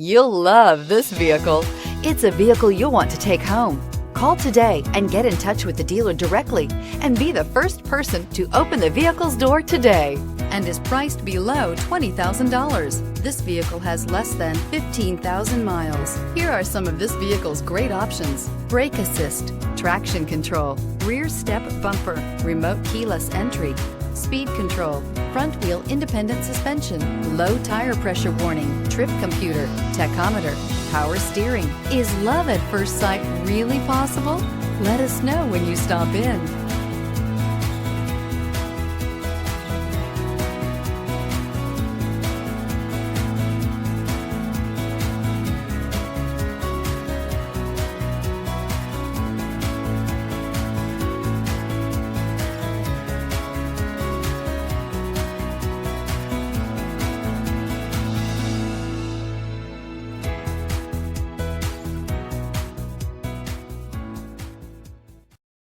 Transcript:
You'll love this vehicle. It's a vehicle you'll want to take home. Call today and get in touch with the dealer directly and be the first person to open the vehicle's door today, and is priced below $20,000. This vehicle has less than 15,000 miles. Here are some of this vehicle's great options: brake assist, traction control, rear step bumper, remote keyless entry, speed control, front wheel independent suspension, low tire pressure warning, trip computer, tachometer, power steering. Is love at first sight really possible? Let us know when you stop in.